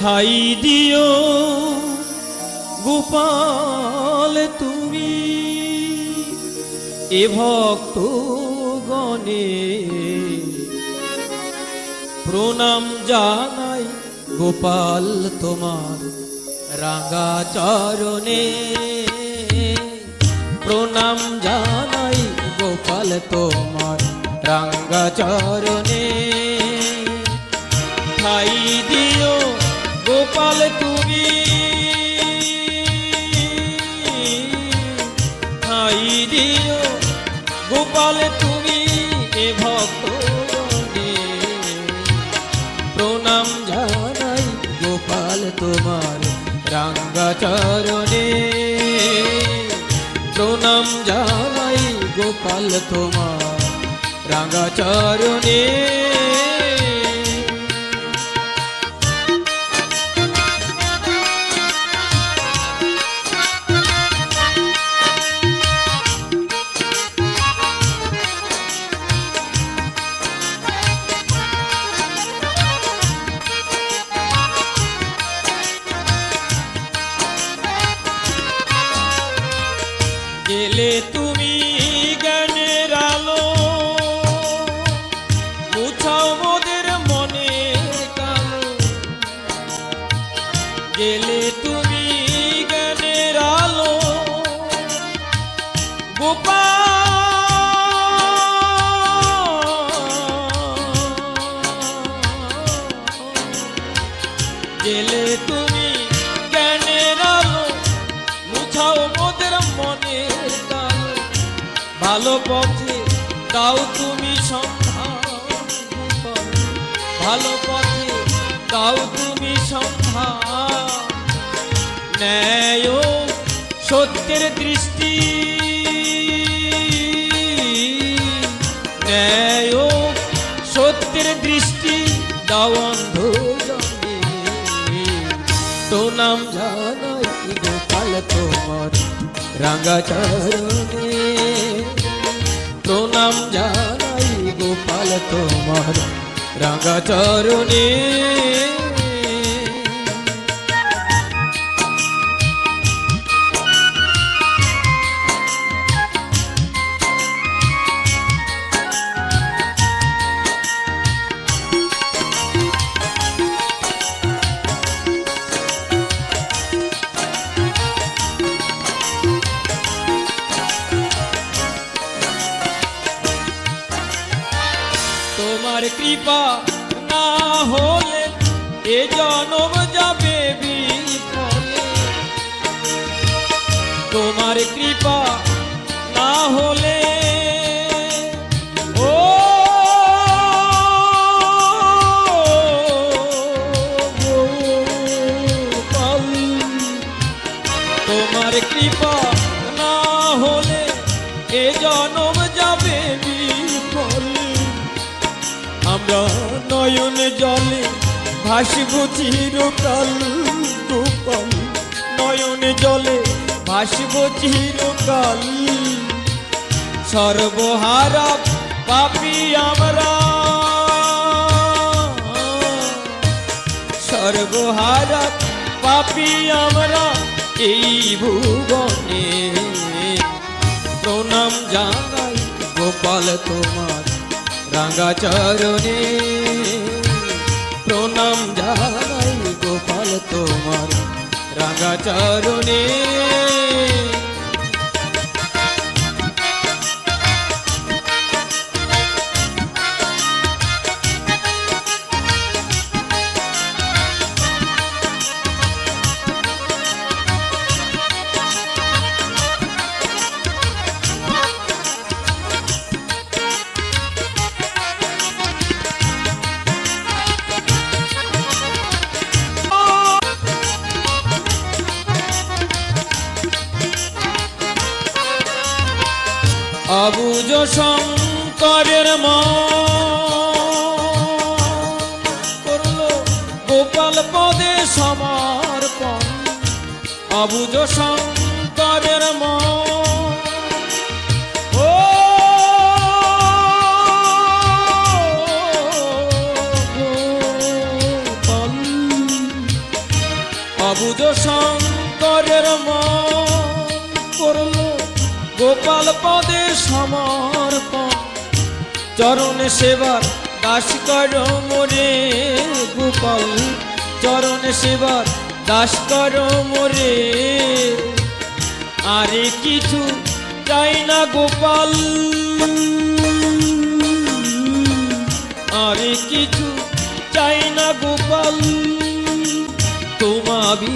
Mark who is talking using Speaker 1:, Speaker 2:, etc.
Speaker 1: ঠাই দিও গোপাল তুমি এ ভক্ত গণে প্রণাম জানাই গোপাল তোমার রাঙা চরণে প্রণাম জানাই গোপাল তোমার রাঙা চরণে ঠাই দিও গোপাল তুমি ঠাই দিও গোপাল তুমি এ ভক্ত প্রণাম জানাই গোপাল তোমার রাঙা চরণে প্রণাম জানাই গোপাল তোমার রাঙা চরণে গেলে তুমি জ্ঞানের আলো মুছাও মোদের মনের কালো গেলে তুমি জ্ঞানের আলো গেলে তুমি জ্ঞানের আলো মুছাও মোদের মনের কালো ভালো পথে দাও তুমি সন্ধান ভালো পথে দাও তুমি সন্ধান ন্যায় সত্যের দৃষ্টি ন্যায় সত্যের দৃষ্টি দাও অন্ধ প্রণাম জানাই গোপাল তোমার রাঙা চরণে প্রণাম জানাই গোপাল তোমার রাঙা চরণে তোমার কৃপা না হলে এ জনম যাবে বিফলে তোমার কৃপা না হলে ও গোপাল তোমার কৃপা না হলে এ জনম যাবে বিফলে আমরা নয়ন জলে ভাসব চিরকাল গোপাল নয়ন জলে ভাসব চিরকাল সর্বহারা পাপী আমরা সর্বহারা পাপী আমরা এই ভুবনে প্রণাম জানাই গোপাল তোমার রাঙা চরণে প্রণাম জানাই গোপাল তোমার রাঙা চরণে অবুজ শঙ্করের মন করলো গোপাল পদে সমর্পণ অবুজ শঙ্করের মন ও গোপাল অবুজ শঙ্করের মন করল গোপাল পদে সমর্পণ। চরণে সেবার দাস কর মোরে গোপাল, চরণে সেবার দাস কর মোরে। আরে কিছু চাই না গোপাল, আরে কিছু চাই না গোপাল, তোমাবি